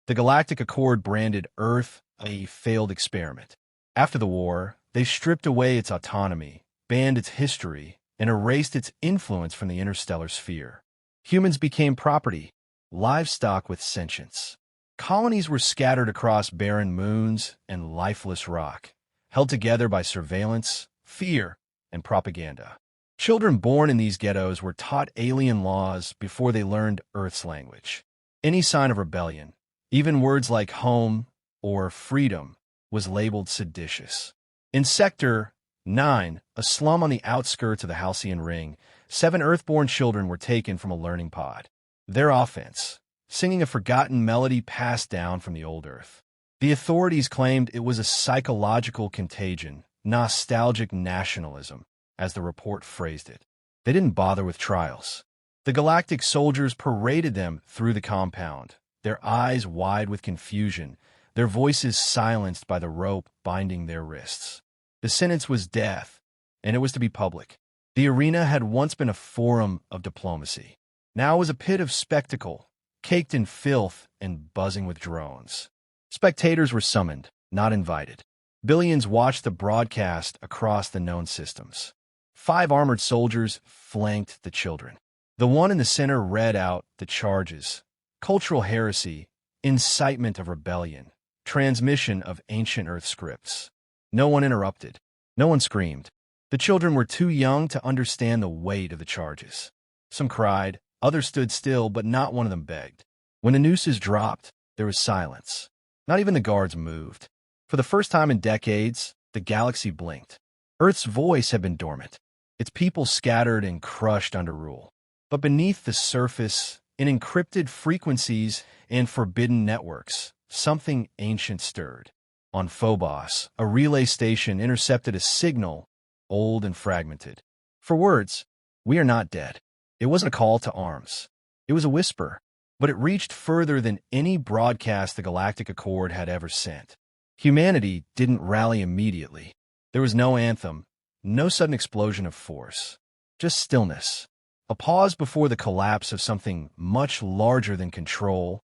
The Galactic Accord branded Earth a failed experiment. After the war, they stripped away its autonomy, banned its history, and erased its influence from the interstellar sphere. Humans became property, livestock with sentience. Colonies were scattered across barren moons and lifeless rock, held together by surveillance, fear, and propaganda. Children born in these ghettos were taught alien laws before they learned Earth's language. Any sign of rebellion, even words like home or freedom, was labeled seditious. In Sector 9, a slum on the outskirts of the Halcyon Ring, 7 Earthborn children were taken from a learning pod. Their offense, singing a forgotten melody passed down from the old Earth. The authorities claimed it was a psychological contagion, nostalgic nationalism, as the report phrased it. They didn't bother with trials. The Galactic Soldiers paraded them through the compound, their eyes wide with confusion, their voices silenced by the rope binding their wrists. The sentence was death, and it was to be public. The arena had once been a forum of diplomacy. Now it was a pit of spectacle, caked in filth and buzzing with drones. Spectators were summoned, not invited. Billions watched the broadcast across the known systems. 5 armored soldiers flanked the children. The one in the center read out the charges: cultural heresy, incitement of rebellion, transmission of ancient Earth scripts. No one interrupted. No one screamed. The children were too young to understand the weight of the charges. Some cried, others stood still, but not one of them begged. When the nooses dropped, there was silence. Not even the guards moved. For the first time in decades, the galaxy blinked. Earth's voice had been dormant, its people scattered and crushed under rule. But beneath the surface, in encrypted frequencies and forbidden networks, something ancient stirred. On Phobos, a relay station intercepted a signal, old and fragmented. For words, "We are not dead." It wasn't a call to arms. It was a whisper, but it reached further than any broadcast the Galactic Accord had ever sent. Humanity didn't rally immediately. There was no anthem, no sudden explosion of force. Just stillness. A pause before the collapse of something much larger than control: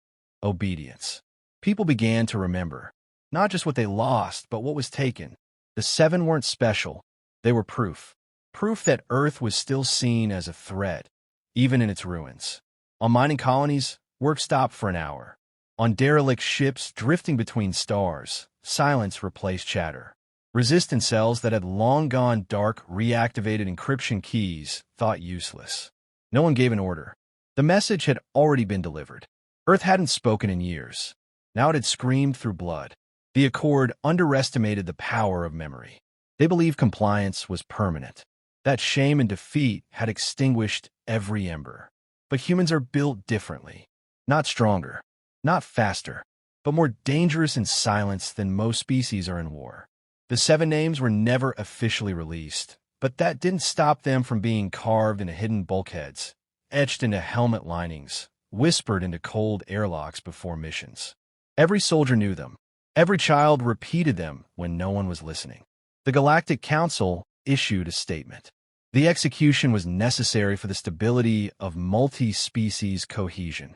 obedience. People began to remember, not just what they lost, but what was taken. The 7 weren't special. They were proof. Proof that Earth was still seen as a threat, even in its ruins. On mining colonies, work stopped for an hour. On derelict ships drifting between stars, silence replaced chatter. Resistance cells that had long gone dark reactivated encryption keys, thought useless. No one gave an order. The message had already been delivered. Earth hadn't spoken in years. Now it had screamed through blood. The Accord underestimated the power of memory. They believed compliance was permanent, that shame and defeat had extinguished every ember. But humans are built differently. Not stronger, not faster, but more dangerous in silence than most species are in war. The 7 names were never officially released, but that didn't stop them from being carved into hidden bulkheads, etched into helmet linings, whispered into cold airlocks before missions. Every soldier knew them. Every child repeated them when no one was listening. The Galactic Council issued a statement. The execution was necessary for the stability of multi-species cohesion.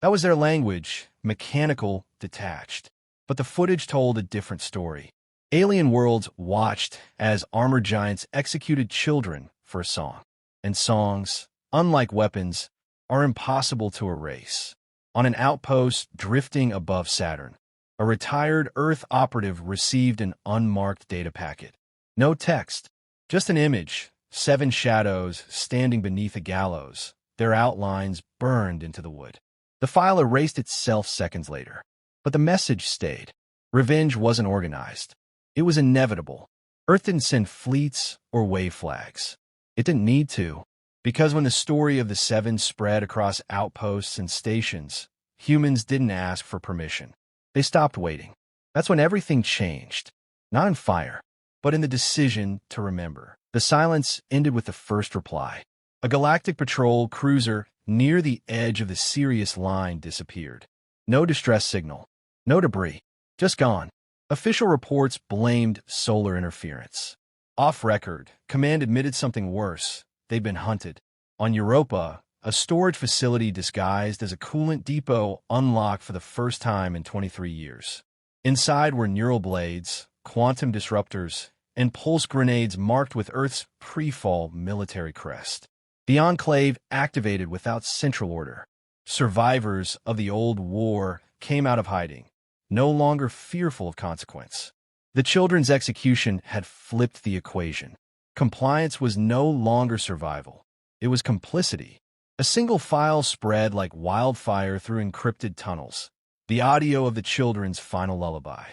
That was their language, mechanical, detached. But the footage told a different story. Alien worlds watched as armored giants executed children for a song. And songs, unlike weapons, are impossible to erase. On an outpost drifting above Saturn, a retired Earth operative received an unmarked data packet. No text, just an image, 7 shadows standing beneath a gallows, their outlines burned into the wood. The file erased itself seconds later, but the message stayed. Revenge wasn't organized. It was inevitable. Earth didn't send fleets or wave flags. It didn't need to, because when the story of the 7 spread across outposts and stations, humans didn't ask for permission. They stopped waiting. That's when everything changed. Not in fire, but in the decision to remember. The silence ended with the first reply. A galactic patrol cruiser near the edge of the Sirius line disappeared. No distress signal. No debris. Just gone. Official reports blamed solar interference. Off record, Command admitted something worse. They'd been hunted. On Europa, a storage facility disguised as a coolant depot unlocked for the first time in 23 years. Inside were neural blades, quantum disruptors, and pulse grenades marked with Earth's pre-fall military crest. The Enclave activated without central order. Survivors of the old war came out of hiding, no longer fearful of consequence. The children's execution had flipped the equation. Compliance was no longer survival. It was complicity. A single file spread like wildfire through encrypted tunnels. The audio of the children's final lullaby.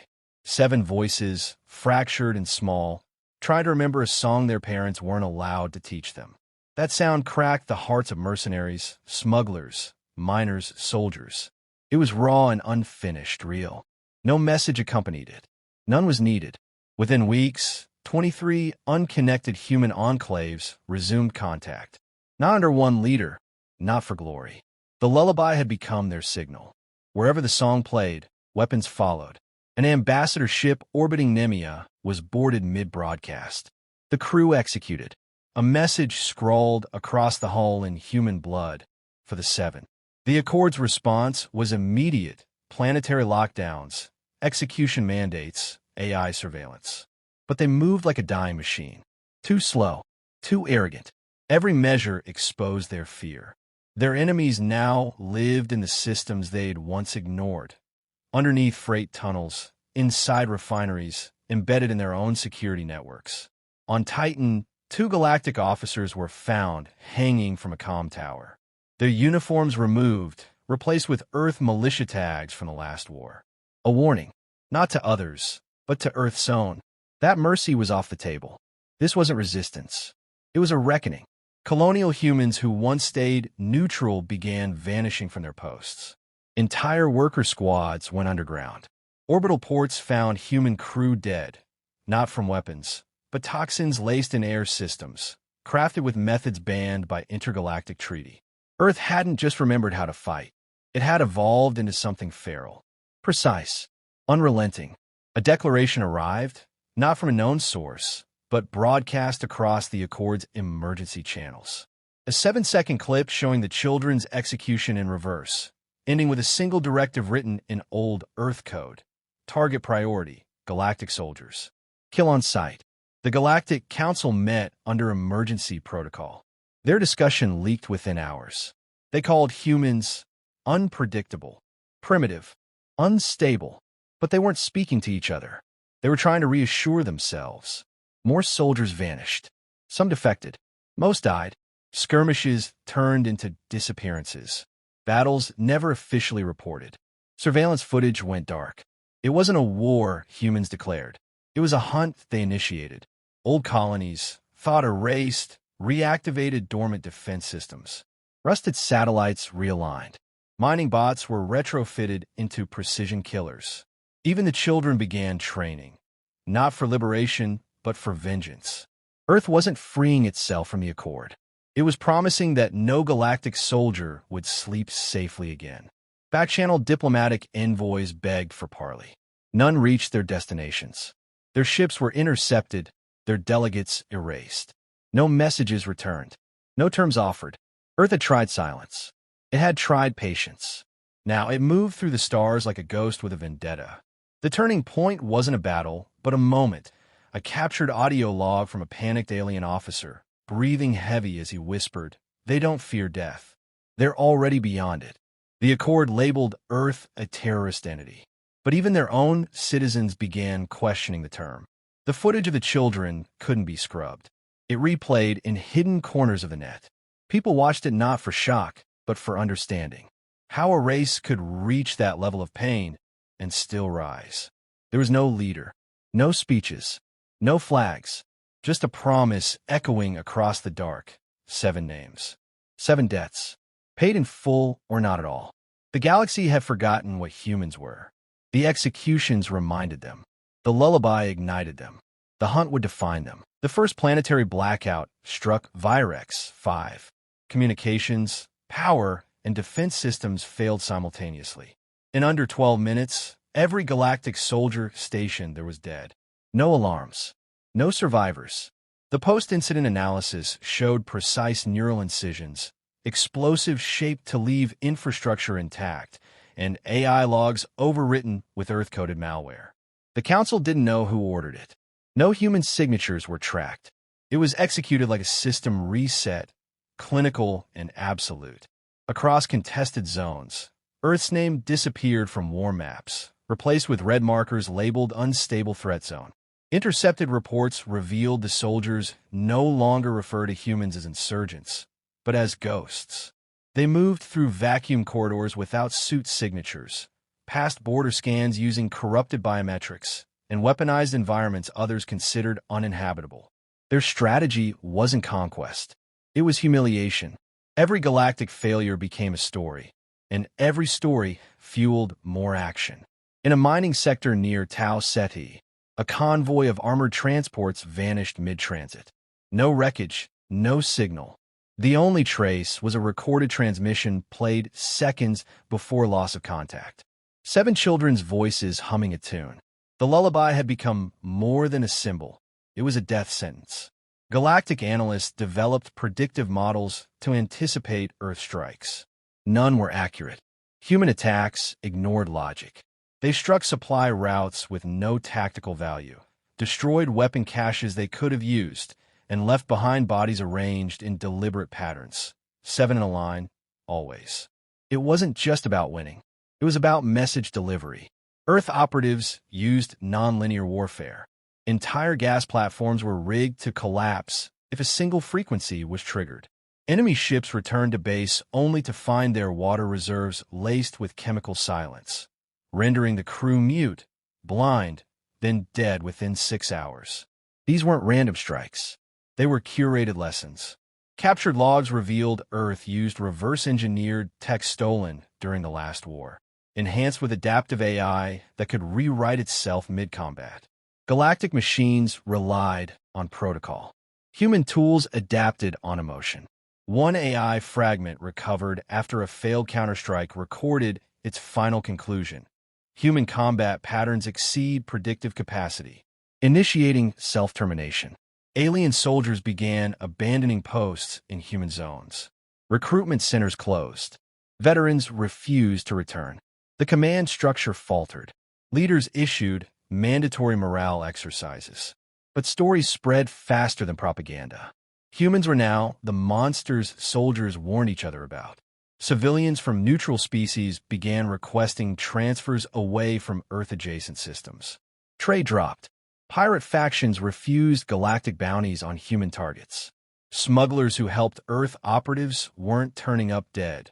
7 voices, fractured and small, tried to remember a song their parents weren't allowed to teach them. That sound cracked the hearts of mercenaries, smugglers, miners, soldiers. It was raw and unfinished, real. No message accompanied it. None was needed. Within weeks, 23 unconnected human enclaves resumed contact. Not under one leader, not for glory. The lullaby had become their signal. Wherever the song played, weapons followed. An ambassador ship orbiting Nemea was boarded mid-broadcast. The crew executed. A message scrawled across the hull in human blood for the 7. The Accord's response was immediate: planetary lockdowns, execution mandates, AI surveillance. But they moved like a dying machine. Too slow, too arrogant. Every measure exposed their fear. Their enemies now lived in the systems they'd once ignored. Underneath freight tunnels, inside refineries, embedded in their own security networks. On Titan, 2 galactic officers were found hanging from a comm tower. Their uniforms removed, replaced with Earth militia tags from the last war. A warning, not to others, but to Earth's own. That mercy was off the table. This wasn't resistance. It was a reckoning. Colonial humans who once stayed neutral began vanishing from their posts. Entire worker squads went underground. Orbital ports found human crew dead, not from weapons, but toxins laced in air systems, crafted with methods banned by intergalactic treaty. Earth hadn't just remembered how to fight. It had evolved into something feral, precise, unrelenting. A declaration arrived, not from a known source, but broadcast across the Accord's emergency channels. A 7-second clip showing the children's execution in reverse, ending with a single directive written in old Earth code. Target priority: Galactic Soldiers. Kill on sight. The Galactic Council met under emergency protocol. Their discussion leaked within hours. They called humans unpredictable, primitive, unstable, but they weren't speaking to each other. They were trying to reassure themselves. More soldiers vanished. Some defected. Most died. Skirmishes turned into disappearances. Battles never officially reported. Surveillance footage went dark. It wasn't a war humans declared. It was a hunt they initiated. Old colonies, thought erased, reactivated dormant defense systems. Rusted satellites realigned. Mining bots were retrofitted into precision killers. Even the children began training. Not for liberation, but for vengeance. Earth wasn't freeing itself from the Accord. It was promising that no galactic soldier would sleep safely again. Back-channel diplomatic envoys begged for parley. None reached their destinations. Their ships were intercepted, their delegates erased. No messages returned. No terms offered. Earth had tried silence. It had tried patience. Now it moved through the stars like a ghost with a vendetta. The turning point wasn't a battle, but a moment. A captured audio log from a panicked alien officer, breathing heavy as he whispered, "They don't fear death. They're already beyond it." The Accord labeled Earth a terrorist entity. But even their own citizens began questioning the term. The footage of the children couldn't be scrubbed. It replayed in hidden corners of the net. People watched it not for shock, but for understanding. How a race could reach that level of pain and still rise. There was no leader, no speeches, no flags, just a promise echoing across the dark. 7 names. 7 deaths. Paid in full or not at all. The galaxy had forgotten what humans were. The executions reminded them. The lullaby ignited them. The hunt would define them. The first planetary blackout struck Virex 5. Communications, power, and defense systems failed simultaneously. In under 12 minutes, every galactic soldier stationed there was dead. No alarms. No survivors. The post-incident analysis showed precise neural incisions, explosives shaped to leave infrastructure intact, and AI logs overwritten with Earth-coded malware. The Council didn't know who ordered it. No human signatures were tracked. It was executed like a system reset, clinical and absolute. Across contested zones, Earth's name disappeared from war maps, replaced with red markers labeled Unstable Threat Zone. Intercepted reports revealed the soldiers no longer refer to humans as insurgents, but as ghosts. They moved through vacuum corridors without suit signatures, passed border scans using corrupted biometrics, and weaponized environments others considered uninhabitable. Their strategy wasn't conquest. It was humiliation. Every galactic failure became a story, and every story fueled more action. In a mining sector near Tau Ceti, a convoy of armored transports vanished mid-transit. No wreckage, no signal. The only trace was a recorded transmission played seconds before loss of contact. 7 children's voices humming a tune. The lullaby had become more than a symbol. It was a death sentence. Galactic analysts developed predictive models to anticipate Earth strikes. None were accurate. Human attacks ignored logic. They struck supply routes with no tactical value, destroyed weapon caches they could have used, and left behind bodies arranged in deliberate patterns. 7 in a line, always. It wasn't just about winning. It was about message delivery. Earth operatives used nonlinear warfare. Entire gas platforms were rigged to collapse if a single frequency was triggered. Enemy ships returned to base only to find their water reserves laced with chemical silence, rendering the crew mute, blind, then dead within 6 hours. These weren't random strikes. They were curated lessons. Captured logs revealed Earth used reverse-engineered tech stolen during the last war, enhanced with adaptive AI that could rewrite itself mid-combat. Galactic machines relied on protocol. Human tools adapted on emotion. One AI fragment recovered after a failed counterstrike recorded its final conclusion. Human combat patterns exceed predictive capacity, initiating self-termination. Alien soldiers began abandoning posts in human zones. Recruitment centers closed. Veterans refused to return. The command structure faltered. Leaders issued mandatory morale exercises. But stories spread faster than propaganda. Humans were now the monsters soldiers warned each other about. Civilians from neutral species began requesting transfers away from Earth-adjacent systems. Trade dropped. Pirate factions refused galactic bounties on human targets. Smugglers who helped Earth operatives weren't turning up dead.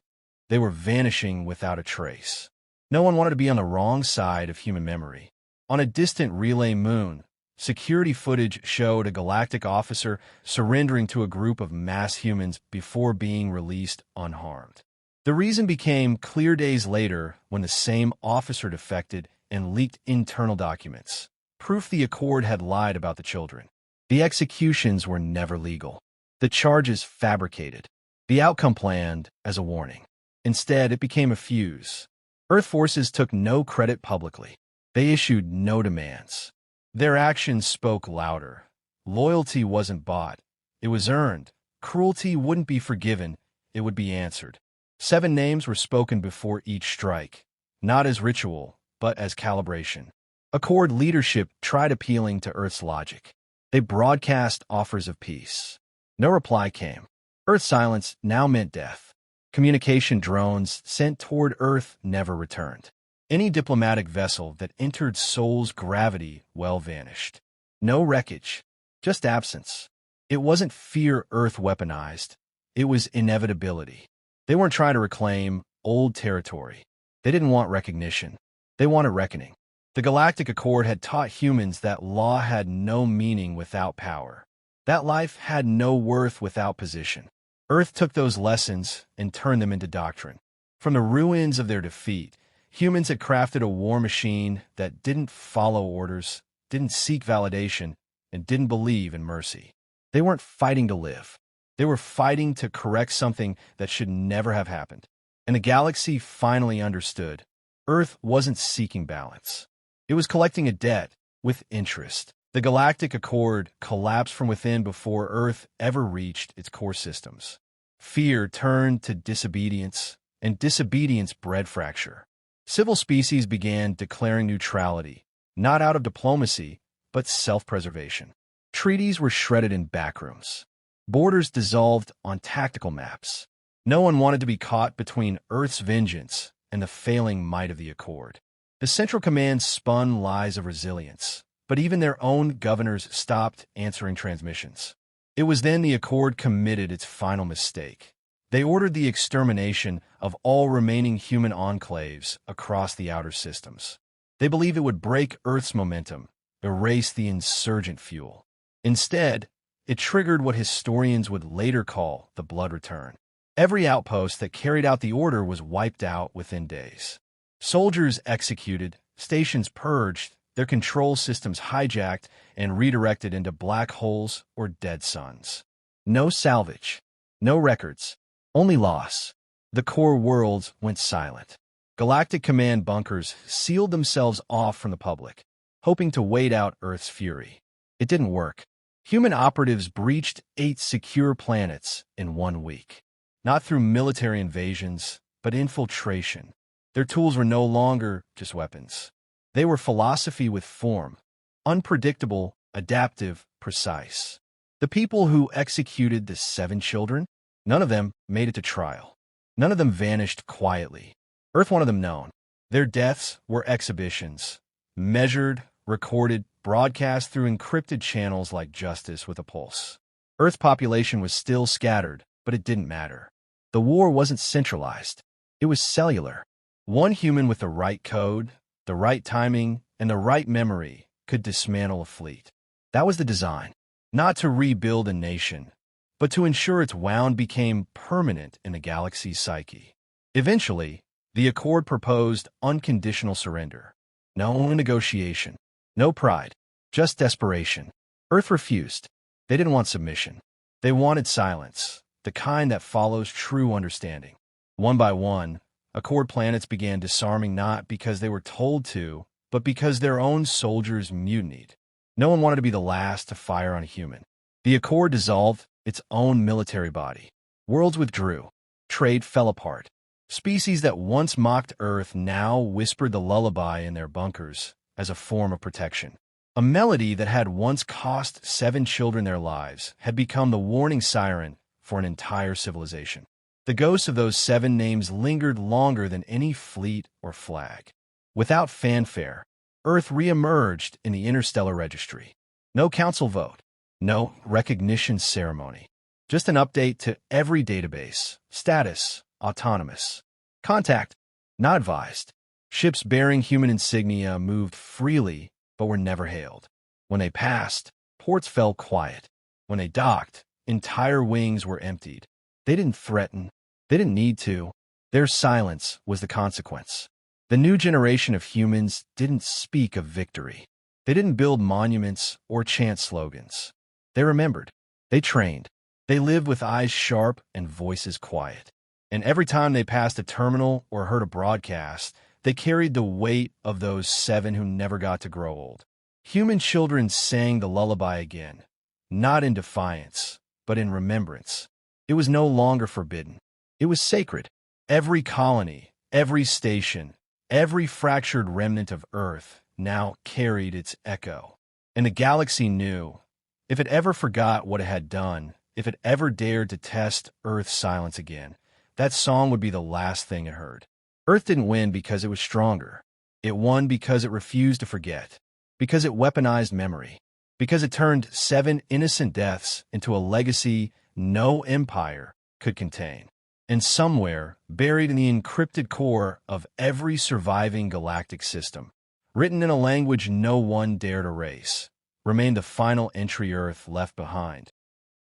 They were vanishing without a trace. No one wanted to be on the wrong side of human memory. On a distant relay moon, security footage showed a galactic officer surrendering to a group of mass humans before being released unharmed. The reason became clear days later when the same officer defected and leaked internal documents. Proof the Accord had lied about the children. The executions were never legal. The charges fabricated. The outcome planned as a warning. Instead, it became a fuse. Earth forces took no credit publicly. They issued no demands. Their actions spoke louder. Loyalty wasn't bought. It was earned. Cruelty wouldn't be forgiven. It would be answered. 7 names were spoken before each strike, not as ritual, but as calibration. Accord leadership tried appealing to Earth's logic. They broadcast offers of peace. No reply came. Earth's silence now meant death. Communication drones sent toward Earth never returned. Any diplomatic vessel that entered Sol's gravity well vanished. No wreckage, just absence. It wasn't fear Earth weaponized. It was inevitability. They weren't trying to reclaim old territory. They didn't want recognition. They wanted reckoning. The Galactic Accord had taught humans that law had no meaning without power, that life had no worth without position. Earth took those lessons and turned them into doctrine. From the ruins of their defeat, humans had crafted a war machine that didn't follow orders, didn't seek validation, and didn't believe in mercy. They weren't fighting to live. They were fighting to correct something that should never have happened. And the galaxy finally understood. Earth wasn't seeking balance. It was collecting a debt with interest. The Galactic Accord collapsed from within before Earth ever reached its core systems. Fear turned to disobedience, and disobedience bred fracture. Civil species began declaring neutrality, not out of diplomacy, but self-preservation. Treaties were shredded in backrooms. Borders dissolved on tactical maps. No one wanted to be caught between Earth's vengeance and the failing might of the Accord. The Central Command spun lies of resilience, but even their own governors stopped answering transmissions. It was then the Accord committed its final mistake. They ordered the extermination of all remaining human enclaves across the outer systems. They believed it would break Earth's momentum, erase the insurgent fuel. Instead, it triggered what historians would later call the Blood Return. Every outpost that carried out the order was wiped out within days. Soldiers executed, stations purged, their control systems hijacked and redirected into black holes or dead suns. No salvage, no records, only loss. The core worlds went silent. Galactic Command bunkers sealed themselves off from the public, hoping to wait out Earth's fury. It didn't work. Human operatives breached 8 secure planets in 1 week. Not through military invasions, but infiltration. Their tools were no longer just weapons. They were philosophy with form, unpredictable, adaptive, precise. The people who executed the 7 children, none of them made it to trial. None of them vanished quietly. Earth wanted them known. Their deaths were exhibitions, measured, recorded, broadcast through encrypted channels like justice with a pulse. Earth's population was still scattered, but it didn't matter. The war wasn't centralized. It was cellular. One human with the right code, the right timing, and the right memory could dismantle a fleet. That was the design. Not to rebuild a nation, but to ensure its wound became permanent in the galaxy's psyche. Eventually, the Accord proposed unconditional surrender. No negotiation, no pride, just desperation. Earth refused. They didn't want submission. They wanted silence, the kind that follows true understanding. One by one, Accord planets began disarming not because they were told to, but because their own soldiers mutinied. No one wanted to be the last to fire on a human. The Accord dissolved its own military body. Worlds withdrew. Trade fell apart. Species that once mocked Earth now whispered the lullaby in their bunkers as a form of protection. A melody that had once cost 7 children their lives had become the warning siren for an entire civilization. The ghosts of those 7 names lingered longer than any fleet or flag. Without fanfare, Earth re-emerged in the interstellar registry. No council vote, no recognition ceremony. Just an update to every database. Status, autonomous. Contact, not advised. Ships bearing human insignia moved freely, but were never hailed. When they passed, ports fell quiet. When they docked, entire wings were emptied. They didn't threaten. They didn't need to. Their silence was the consequence. The new generation of humans didn't speak of victory. They didn't build monuments or chant slogans. They remembered. They trained. They lived with eyes sharp and voices quiet. And every time they passed a terminal or heard a broadcast, they carried the weight of those 7 who never got to grow old. Human children sang the lullaby again, not in defiance, but in remembrance. It was no longer forbidden. It was sacred. Every colony, every station, every fractured remnant of Earth now carried its echo. And the galaxy knew, if it ever forgot what it had done, if it ever dared to test Earth's silence again, that song would be the last thing it heard. Earth didn't win because it was stronger. It won because it refused to forget, because it weaponized memory, because it turned 7 innocent deaths into a legacy no empire could contain. And somewhere, buried in the encrypted core of every surviving galactic system, written in a language no one dared erase, remained the final entry Earth left behind.